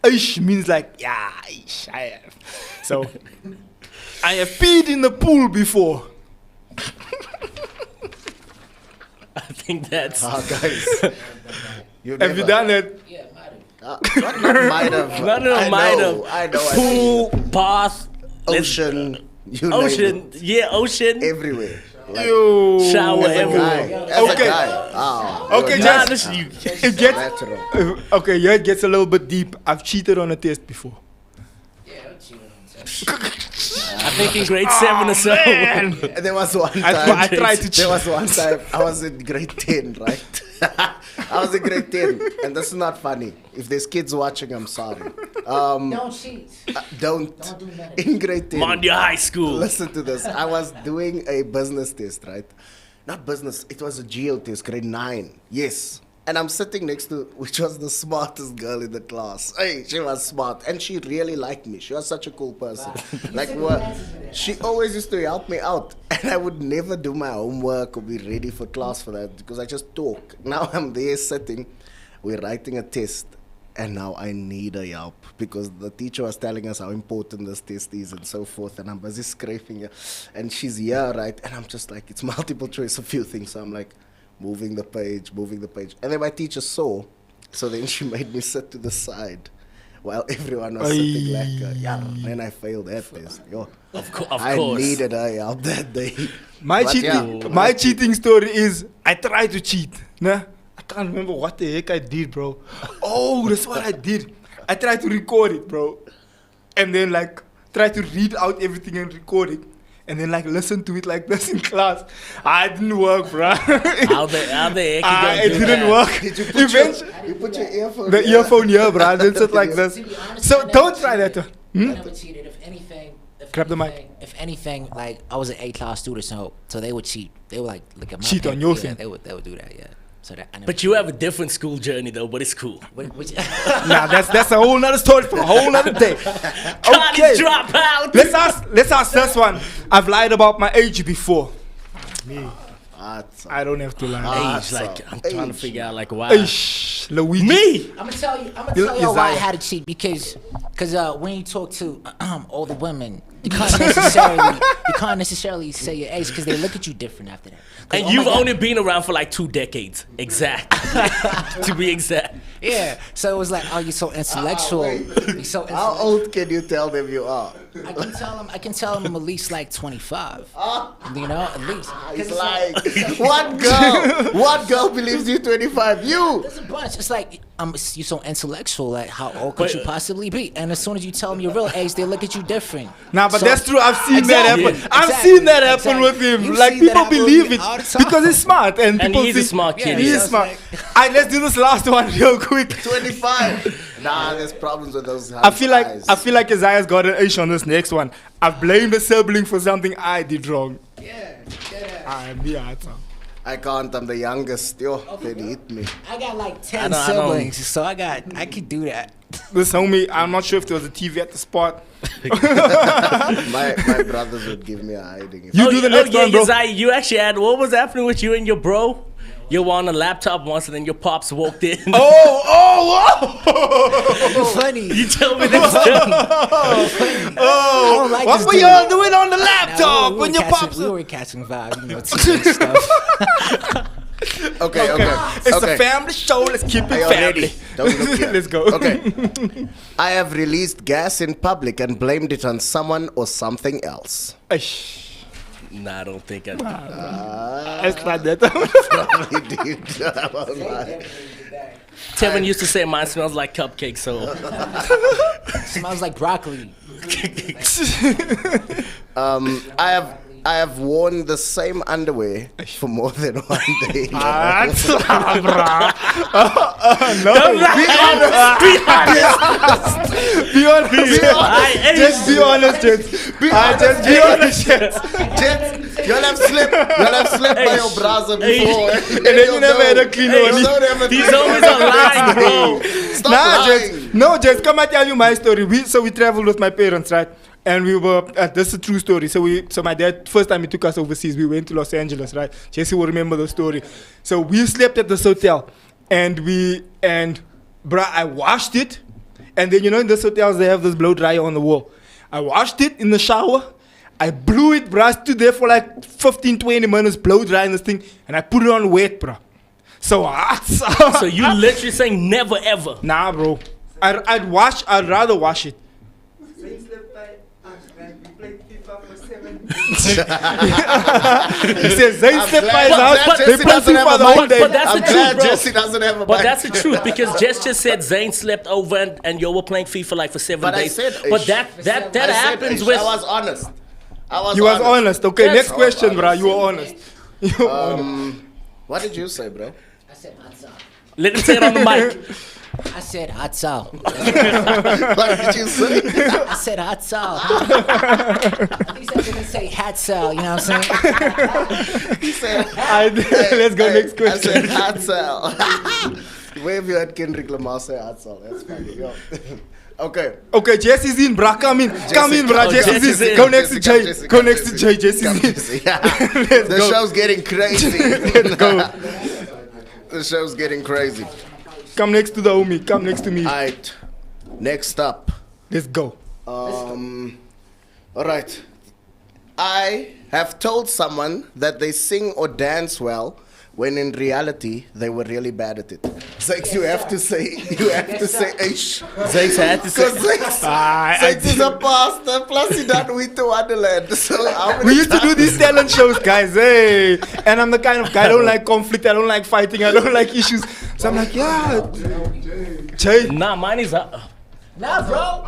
Eish means like, yeah, Eish, I have. So I have peed in the pool before. I think that's. Guys. Have you done it? Yeah, might have. Might have. I know. Pool, bath, ocean. Ocean. Yeah, ocean. Everywhere. Like, shower everywhere. Okay, just it gets okay. Yeah, it gets a little bit deep. I've cheated on a test before. Yeah, I cheated on a test. I think in grade 7 or so. There was one time. I tried to cheat. There was one time I was in grade 10, right? I was in grade 10, and this is not funny. If there's kids watching, I'm sorry. Don't cheat. Don't do that. In grade 10. Mondia High School. Listen to this. I was doing a business test, right? Not business. It was a geo test, grade 9. Yes. And I'm sitting next to, which was the smartest girl in the class. Hey, she was smart. And she really liked me. She was such a cool person. Like, she always used to help me out. And I would never do my homework or be ready for class for that, because I just talk. Now I'm there sitting. We're writing a test. And now I need her help, because the teacher was telling us how important this test is and so forth. And I'm busy scraping her. And she's here, right? And I'm just like, it's multiple choice, a few things. So I'm like, moving the page. And then my teacher saw. So then she made me sit to the side while everyone was sitting like, yeah. And I failed that test. Yo, Of course. I needed her help that day. My cheating story is I tried to cheat. Nah? I can't remember what the heck I did, bro. Oh, that's what I did. I tried to record it, bro. And then like try to read out everything and record it. And then like listen to it like this in class. I didn't work, bro. How the heck it didn't work. Did you put your earphone? The earphone here, bro. I didn't sit like this. To be honest, So I never don't try cheated. that. I never cheated. Grab the mic. If anything, like I was an A-class student, so they would cheat. They would like look at my Cheat paper. on your Yeah, thing. They would do that. Yeah. So that I never. But you have a different school journey though, but it's cool. Which, Nah, that's a whole nother story for a whole nother day. College dropout. Let's ask this one. I've lied about my age before. Hatsal. I don't have to lie. Age, like I'm trying to figure out like why. Eish, Luigi. Me. I'm gonna tell you why I Josiah. had to cheat because when you talk to older women, you can't necessarily say your age because they look at you different after that. 'Cause, And oh my you've God. only been around for like 2 decades, exact. To be exact. Yeah, so it was like, oh, you're so intellectual. You're so How intellectual. old can you tell them you are? I can tell them I'm at least like 25. You know, at least. 'Cause It's it's like, what girl believes you 25? You! there's a bunch. It's like you're so intellectual. Like, how old could you possibly be? And as soon as you tell them your real age, they look at you different. Nah, but So- that's true. I've seen Exactly, that happen. I've exactly, seen that happen exactly. with him. You've Like seen that people happen with believe me it all the time. because he's smart, and And people he's a think smart kid. Yeah, he is so it's smart. like- Alright, let's do this last one real quick. 25. Nah, there's problems with those I feel eyes. like Josiah's got an issue on this next one. I've blamed a sibling for something I did wrong. Yeah. I'm the answer. I can't, I'm the youngest. Yo, they hit me. I got like 10 I don't- siblings, so I could do that. This homie, I'm not sure if there was a TV at the spot. My brothers would give me a hiding. You do the next one, bro. Josiah, you actually had what was happening with you and your bro? You were on a laptop once, and then your pops walked in. Oh, Funny. You tell me this story. I don't like what this were dude. y'all doing on the Nah, laptop we when your pops? we were catching vibes, you know, TV stuff. Okay. It's a family show. Let's keep it Are you family. ready? Don't look here. Let's go. Okay. I have released gas in public and blamed it on someone or something else. Eish. Nah, I don't think I. That's not that. Probably did. I won't lie. Tevin used to say mine smells like cupcakes, so Smells like broccoli. I have worn the same underwear for more than one day. That's no. Be honest. Just be honest, gents. Just be honest, gents. Gents, y'all have slept by your brother before. And then you never had a clean one. these homies are lying, bro. Stop Nah, lying. gents. No, gents. Come, I tell you my story. We traveled with my parents, right? And we were. This is a true story. So my dad, first time he took us overseas, we went to Los Angeles, right? Jesse will remember the story. So we slept at this hotel, and bruh, I washed it, and then in this hotels they have this blow dryer on the wall. I washed it in the shower. I blew it, bruh. I stood there for like 15-20 minutes blow drying this thing, and I put it on wet, bruh. So So you literally saying never ever. nah, bro. I'd rather wash it. He says Zane slept by his house. They play FIFA the whole day. But that's I'm the truth, glad bro. Jesse doesn't have a But mic. that's the truth because Jess just said Zane slept over and you were playing FIFA like for 7 But I days. said But Eish. that I said happens Eish. with. I was honest. You was honest. Okay, That's- next question, bro. You were honest. What did you say, bro? I said Hatsal. Let him say it on the mic. I said Hatsal. What did you say? I said Hatsal. At least I didn't say Hatsal, you know what I'm saying? He said, Let's go next I question. said Hatsal. Where have you had Kendrick Lamar say Hatsal? That's funny. Yo. Okay. Okay, Jesse's in, bro. Come in, bro. Oh, Jesse's Jesse's in. in. Go next to Jay. Jesse, Go come, next to Jay. Jesse. Jesse's Come, in. Jesse. Yeah. Let's The go. show's getting crazy. Let's go. The show's getting crazy. Come next to the homie. Come next to me. Alright. Next up. Let's go. Alright. I have told someone that they sing or dance well when in reality they were really bad at it. Zex, you have to say Eish. Zex had to say. Because Zex is a pastor, plus he done with the Wonderland. So how many We used to do these talent shows, guys. Hey, and I'm the kind of guy I don't like conflict. I don't like fighting. I don't like issues. So I'm like, yeah, Jay. Nah, mine is. Nah, bro.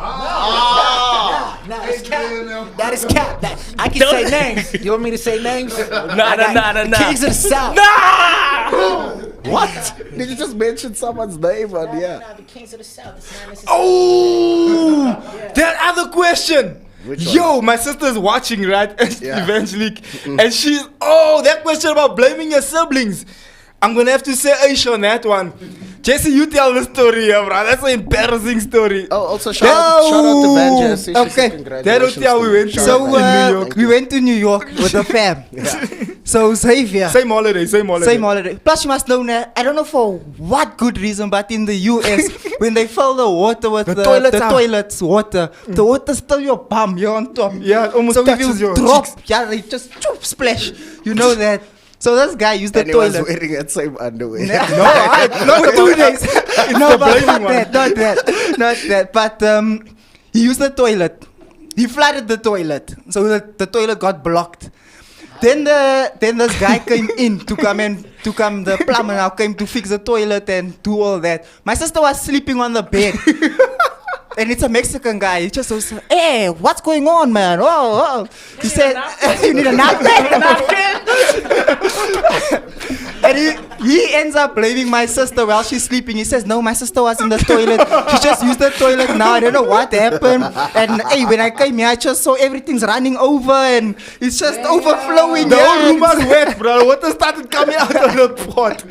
Nah, it's cap. That is cap. I can say names. You want me to say names? Nah. Kings of the South. What? Did you just mention someone's name on here? Nah, the Kings of the South. It's not necessarily. Oh, that other question. Which one? Yo, my sister's watching, right? Yeah. Eventually. And she's, that question about blaming your siblings. I'm gonna have to say Eish on that one. Jesse, you tell the story, bro. That's an embarrassing story. Oh, also shout out to Van Jesse. Okay. That hotel we went to. So in New York. we went to New York with the fam. So Xavier. Same holiday. Same holiday. Plus, you must know that, I don't know for what good reason, but in the US, when they fill the water with the toilets water, the water still your bum, you're on top. Yeah, it almost So if touches you your drop, cheeks. yeah, they just splash. You know that. So this guy used the And he was toilet. wearing that same underwear. No, for 2 days. No, the but blaming not one. not that. But he used the toilet. He flooded the toilet, so the toilet got blocked. Then this guy came in to come. The plumber now came to fix the toilet and do all that. My sister was sleeping on the bed. And it's a Mexican guy. He just was, hey, what's going on, man? Oh. He said, you need a napkin. And he ends up blaming my sister while she's sleeping. He says, no, my sister was in the toilet. She just used the toilet now. I don't know what happened. And hey, when I came here, I just saw everything's running over and it's just overflowing. The yeah, whole room was wet, bro. Water started coming out of the pot.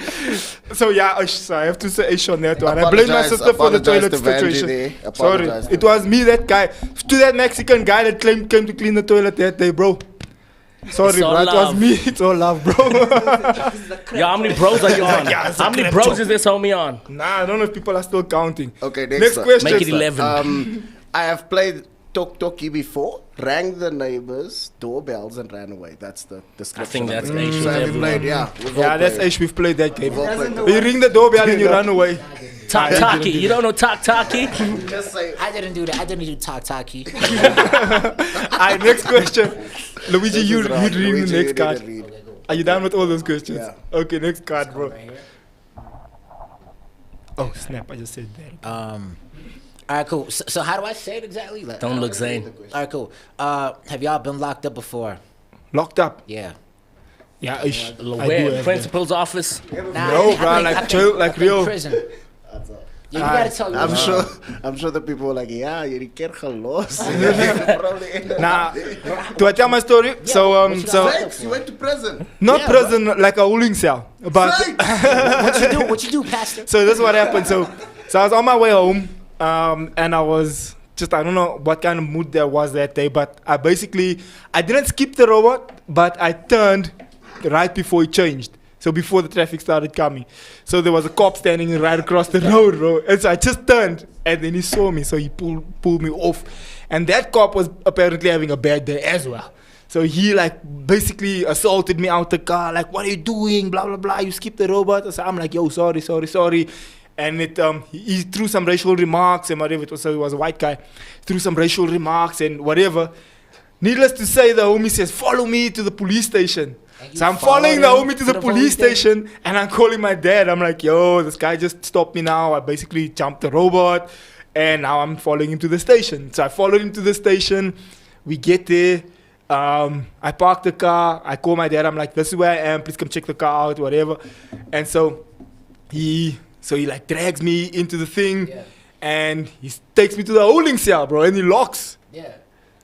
So yeah, so I have to say Eish on that one. I blame my sister for the toilet situation. Sorry, it was me, that guy. To that Mexican guy that came to clean the toilet that day, bro. Sorry, It's bro. all It was love. me. It's all love, bro. Yo, how many bros are you on? Yeah, it's a How many crap bros joke. is this homie on? Nah, I don't know if people are still counting. Okay, Next one. question. Make it 11. I have played Talkie before, rang the neighbors' doorbells and ran away. That's the description. I think that's of it. Eish So have you everyone. played? Yeah. we've all Yeah, that's played. Eish. We've played that game. We've all played. You ring the doorbell and you run away. Talk Talkie. You don't know Talk Talkie? Just say, I didn't do that. I didn't do talkie. Alright, next question. Luigi, this you is wrong. read Luigi, the you next need card. to read. Are you done with all those questions? Yeah. Okay, next card, bro. Oh snap! I just said that. All right, cool. So how do I say it exactly? Like, Don't look Zane. all right, cool. Have y'all been locked up before? Locked up. Yeah. Yeah, Eish. I do Where? have Principal's office? Nah, No, I bro, like I've jail, been- like I've been real. prison. Yeah, you gotta tell me. I'm sure the people were like, yeah, you're keer gelos. that. Nah, do I tell my story? So You went to prison. not Yeah, prison like a holding cell, but What you do, Pastor? so this is what happened. So I was on my way home, and I was just, I don't know what kind of mood there was that day, but I didn't skip the robot, but I turned right before it changed. So before the traffic started coming. So there was a cop standing right across the road, bro. And so I just turned, and then he saw me, so he pulled me off. And that cop was apparently having a bad day as well. So he like basically assaulted me out the car, like, what are you doing? Blah, blah, blah. You skipped the robot. So I'm like, yo, sorry. And he threw some racial remarks and whatever. So he was a white guy. Threw some racial remarks and whatever. Needless to say, the homie says, follow me to the police station. So I'm following the homie to the police station and I'm calling my dad. I'm like, yo, this guy just stopped me now. I basically jumped the robot and now I'm following him to the station. So I followed him to the station. We get there. I park the car. I call my dad. I'm like, this is where I am. Please come check the car out, whatever. And so he like drags me into the thing and he takes me to the holding cell, bro, and he locks. Yeah.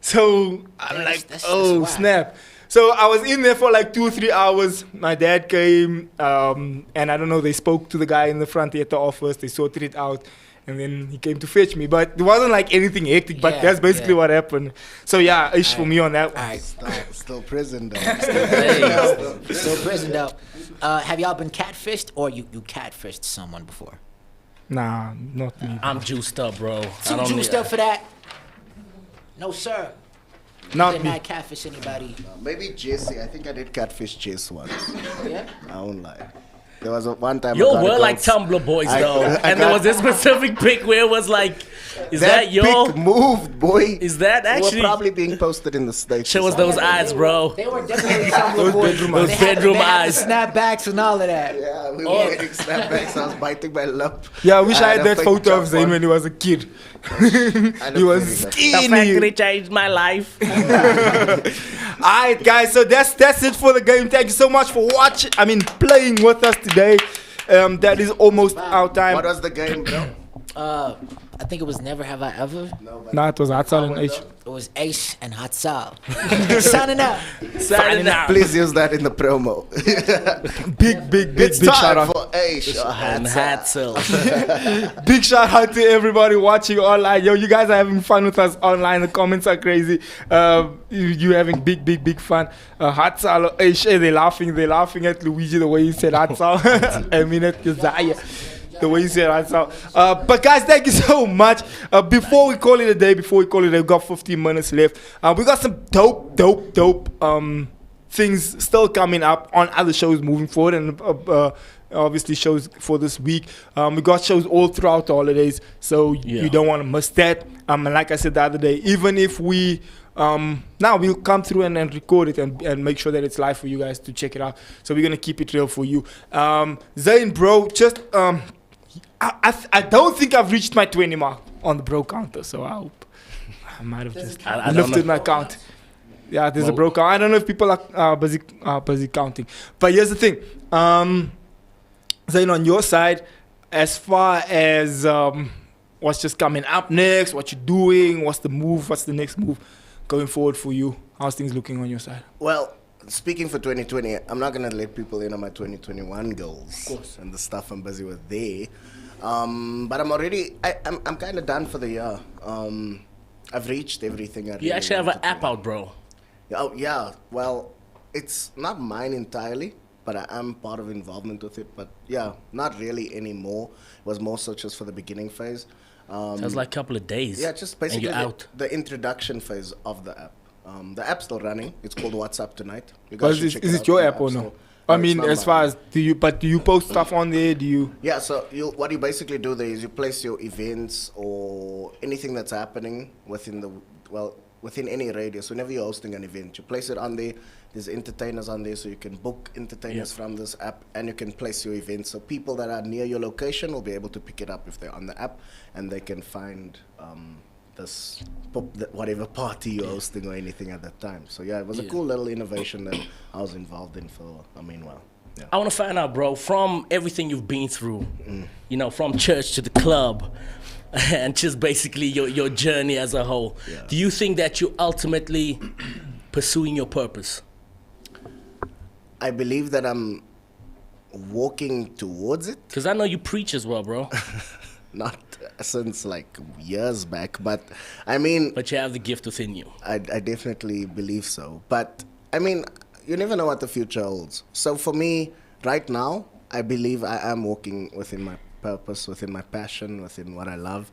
So I'm Yeah, like, that's oh, wild. snap. So I was in there for like 2 or 3 hours. My dad came, and I don't know, they spoke to the guy in the front at the office. They sorted it out, and then he came to fetch me. But it wasn't like anything hectic, but Yeah, that's basically yeah. what happened. So yeah, Eish for me on that one. All right. Still prison, though. Hey. Still prison though. Have y'all been catfished or you catfished someone before? Nah, not me. I'm juiced up, bro. Too juiced up for that? No, sir. Not Did me. not catfish anybody. Maybe Jesse. I think I did catfish Jesse once. Yeah. I won't lie. There was one time. I Yo, got a we're like girl's- Tumblr boys, I- though. I And there got- was this specific pic where it was like, is that yo? pic moved, boy. Is that We're actually? probably being posted in the States. Show us those eyes, bro. They were definitely Tumblr boys. bedroom They eyes. had- Bedroom they had eyes. the snapbacks and all of that. Yeah, we Oh. were getting snapbacks. I was biting my lip. Yeah, I wish I had a that fake photo of jump Zane on. when he was a kid. I He was looked The skinny. factory changed my life. Alright, guys, so that's it for the game. Thank you so much for playing with us today. That is almost our time. What was the game, bro? I think it was Never Have I Ever. Nah, it was Hatsal and Eish. It was Eish and Hatsal. Signing out. Signing out. Please use that in the promo. Big It's shout time out. for Eish or And Hatsal. Hatsal. Big shout out to everybody watching online. Yo, you guys are having fun with us online. The comments are crazy. You having big fun. Hatsal, Eish, they're laughing at Luigi the way he said Hatsal. I mean at Josiah. The way you said Hatsal. But guys, thank you so much. Before we call it a day, we've got 15 minutes left. We got some dope things still coming up on other shows moving forward, and obviously shows for this week. We got shows all throughout the holidays, so you don't want to miss that. And like I said the other day, even if we now we'll come through and record it and make sure that it's live for you guys to check it out. So we're gonna keep it real for you. Zane, bro, just I don't think I've reached my 20 mark on the bro counter, so I hope I might have just I don't lifted know. my count. Yeah, there's a bro count. I don't know if people are busy counting, but here's the thing. Zane, on your side, as far as what's just coming up next, what you're doing, what's the move, what's the next move going forward for you? How's things looking on your side? Well, speaking for 2020, I'm not going to let people in on my 2021 goals. Of course. And the stuff I'm busy with there. But I'm already, I'm kind of done for the year. I've reached everything I really You actually have an wanted to. app out, bro. Oh, yeah. Well, it's not mine entirely, but I am part of involvement with it. But yeah, not really anymore. It was more so just for the beginning phase. Sounds like a couple of days. Yeah, just and basically you're out. the introduction phase of the app. The app's still running. It's called WhatsApp Tonight. You But guys should is check it out your on the app or no? Store. I it's mean, not as mine. far as do you post stuff on there? Do you? Yeah, so what you basically do there is you place your events or anything that's happening within any radius. Whenever you're hosting an event, you place it on there. There's entertainers on there, so you can book entertainers from this app, and you can place your events. So people that are near your location will be able to pick it up if they're on the app, and they can find whatever party you're hosting or anything at that time. So yeah, it was a cool little innovation that I was involved in for a meanwhile. Yeah. I want to find out, bro, from everything you've been through, you know, from church to the club, and just basically your journey as a whole. Yeah. Do you think that you're ultimately pursuing your purpose? I believe that I'm walking towards it. Because I know you preach as well, bro. Not since like years back, but I mean, But you have the gift within you. I definitely believe so. But I mean, you never know what the future holds. So for me, right now, I believe I am walking within my purpose, within my passion, within what I love.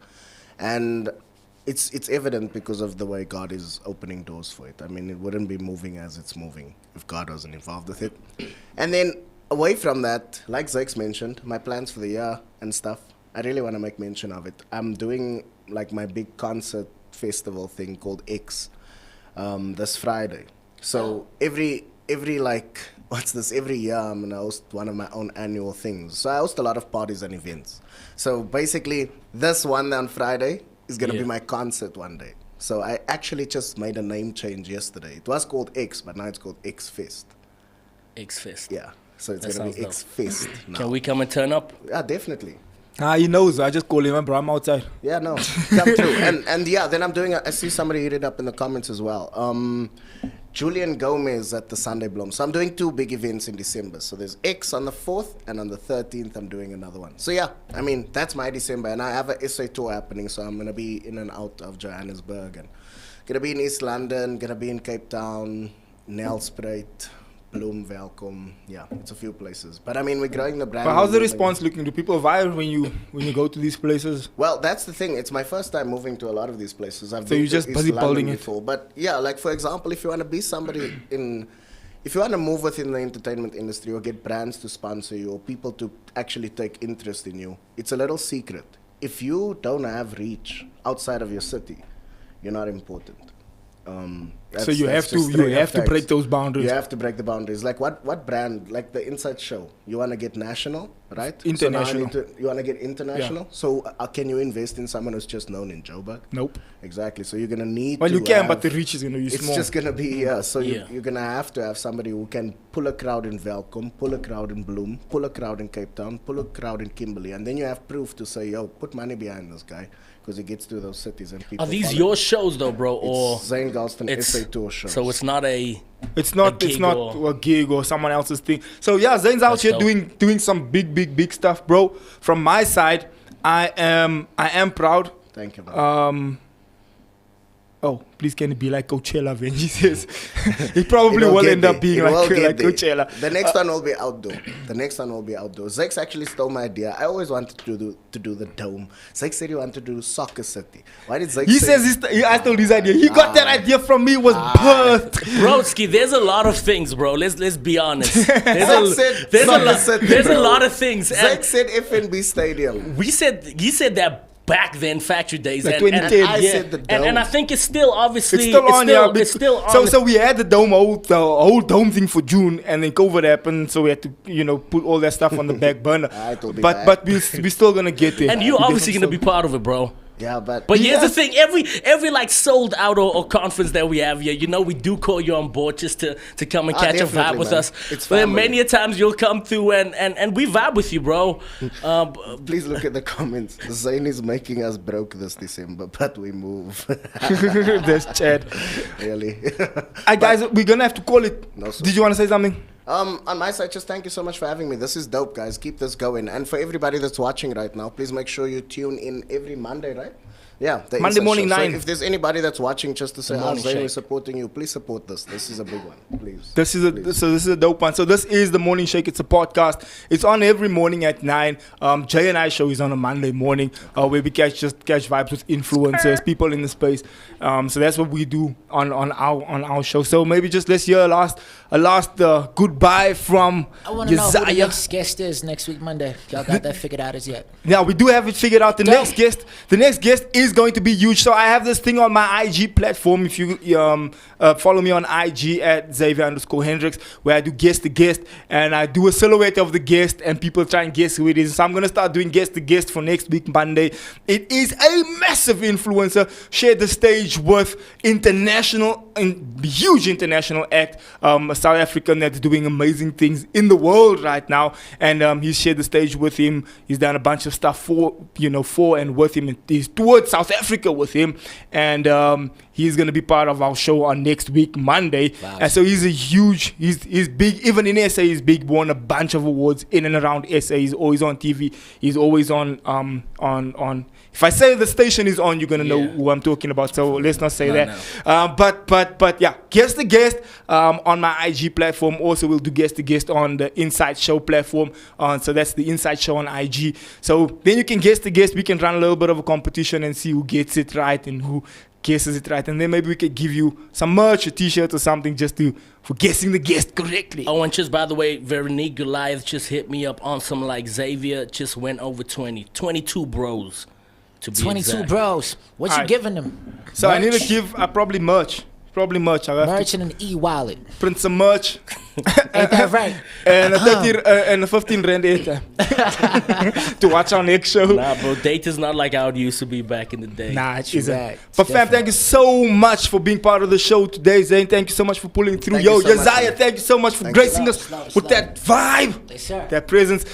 And it's evident because of the way God is opening doors for it. I mean, it wouldn't be moving as it's moving if God wasn't involved with it. And then away from that, like Zakes mentioned, my plans for the year and stuff, I really want to make mention of it. I'm doing like my big concert festival thing called X this Friday. So every year I'm gonna host one of my own annual things. So I host a lot of parties and events. So basically this one on Friday is gonna be my concert one day. So I actually just made a name change yesterday. It was called X, but now it's called X Fest. X-Fest. Yeah. So it's That gonna be sounds X Fest now. Can we come and turn up? Yeah, definitely. He knows. I just call him, bro. I'm outside. Yeah, no, come through. And yeah, then I'm doing, I see somebody hit it up in the comments as well. Julian Gomez at the Sunday Bloom. So I'm doing 2 big events in December. So there's X on the 4th, and on the 13th, I'm doing another one. So yeah, I mean, that's my December. And I have an SA tour happening, so I'm going to be in and out of Johannesburg. And going to be in East London, going to be in Cape Town, Nelspruit, Bloem, Welkom. Yeah, it's a few places. But I mean, we're growing the brand. But how's the moving. response looking? Do people vibe when you go to these places? Well, that's the thing. It's my first time moving to a lot of these places. I've So been you're to just East busy London building it. before. But yeah, like for example, if you want to be somebody if you want to move within the entertainment industry or get brands to sponsor you or people to actually take interest in you, it's a little secret. If you don't have reach outside of your city, you're not important. So you have to break those boundaries. You have to break the boundaries. Like what brand? Like the Inside Show. You want to get national, right? International. So you want to get international. Yeah. So can you invest in someone who's just known in Joburg? Nope. Exactly. So you're gonna need. Well, to you can, have- but the reach is gonna be it's small. just gonna be So Yeah. you're gonna have to have somebody who can pull a crowd in Welkom, pull a crowd in Bloem, pull a crowd in Cape Town, pull a crowd in Kimberley, and then you have proof to say, yo, put money behind this guy because he gets to those cities and people. Are these follow. your shows though, bro? Or It's Zane Gulston it's- SA Tour shows. so it's not a. It's not gig or- a gig or someone else's thing. So yeah, Zane's out That's here dope. doing some big stuff, bro. From my side, I am proud. Thank you, man. Oh, please can it be like Coachella when he says it probably It will get end up there. being It like, will get like there. Coachella. The next one will be outdoor. Zex actually stole my idea. I always wanted to do the dome. Zex said he wanted to do Soccer City. Why did Zex He say says I stole his idea. He got that idea from me. It was birthed. Broski, there's a lot of things, bro. Let's be honest. There's Zex said Soccer City, there's a bro. lot of things. And Zex said FNB Stadium. he said that back then, factory days. Like and, 2010. I said the dome. and I think it's still obviously It's still on, yeah. It's still on. So we had the whole dome thing for June, and then COVID happened, so we had to put all that stuff on the back burner. It'll be But back. we're still gonna get there. and you're We obviously definitely gonna be part of it, bro. Yeah, but But here's Yeah. the thing: every like sold out or conference that we have here, we do call you on board just to come and catch a vibe definitely, with man. us. It's But then family. many a times you'll come through and we vibe with you, bro. please look at the comments. Zane is making us broke this December, but we move. There's Chad. Really. Guys, we're gonna have to call it. No, sir. Did you want to say something? On my side, just thank you so much for having me. This is dope, guys. Keep this going. And for everybody that's watching right now, please make sure you tune in every Monday, right? Yeah, the Monday Inside morning, Show. 9. So if there's anybody that's watching just to say, morning Zane, we're shake. supporting you, please support this. This is a big one, please. This is a dope one. So this is the Morning Shake. It's a podcast. It's on every morning at 9. Jay and I show is on a Monday morning where we catch vibes with influencers, people in the space. So that's what we do on our show. So maybe just let's hear a last goodbye from I want to know who the Josiah. next guest is next week Monday. Y'all got that figured out as yet? Now we do have it figured out. The Dope. next guest is going to be huge. So I have this thing on my IG platform. If you follow me on IG at Xavier_Hendricks, where I do guest to guest, and I do a silhouette of the guest, and people try and guess who it is. So I'm gonna start doing guest to guest for next week Monday. It is a massive influencer. Shared the stage with huge international act, a South African that's doing amazing things in the world right now, and he's shared the stage with him. He's done a bunch of stuff for and with him, and he's toured South Africa with him, and he's gonna be part of our show on next week Monday. Wow. And so he's he's big. Even in SA, he's big. Won a bunch of awards in and around SA. He's always on TV. He's always on. If I say the station is on, you're gonna know who I'm talking about. So let's not say that. But yeah, guest to guest on my IG platform. Also, we'll do guest to guest on the Inside Show platform. So that's the Inside Show on IG. So then you can guest to guest. We can run a little bit of a competition and see who gets it right and who guesses it right. And then maybe we could give you some merch, a T-shirt or something, just for guessing the guest correctly. Oh, and just by the way, Veronique Goliath just hit me up on some like Xavier just went over 22 bros. To be 22 exact. bros. What you Alright. giving them? So I need to Merch? give probably merch. I'll have Merch to and an e-wallet. print some merch. Ain't that right? And a 30 and a 15 rand airtime to watch our next show. Nah, bro, date is not like how it used to be back in the day. Nah, it True isn't. that. But It's fam, thank different. you so much for being part of the show today, Zane. Thank you so much for pulling through. Thank Yo, you so much, Josiah, man. thank you so much for Thank gracing you. us Slow, with slow. that vibe, Yes, sir. that presence.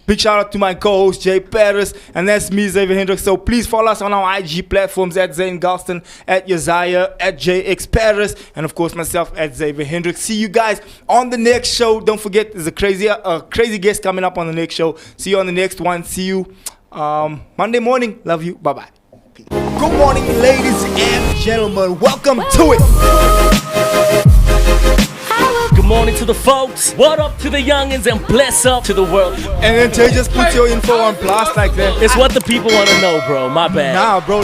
Big shout out to my co-host Jay Paris, and that's me, Xavier Hendricks. So please follow us on our IG platforms at Zane Gulston, at Josiah, at JX Paris, and of course myself at Xavier Hendricks. See you guys on the next show. Don't forget, there's a crazy guest coming up on the next show. See you on the next one. See you Monday morning. Love you. Bye bye. Good morning, ladies and gentlemen. Welcome to it. Good morning to the folks. What up to the youngins and bless up to the world. And then Jay just puts your info on blast like that. It's what the people want to know, bro. My bad. Nah, bro.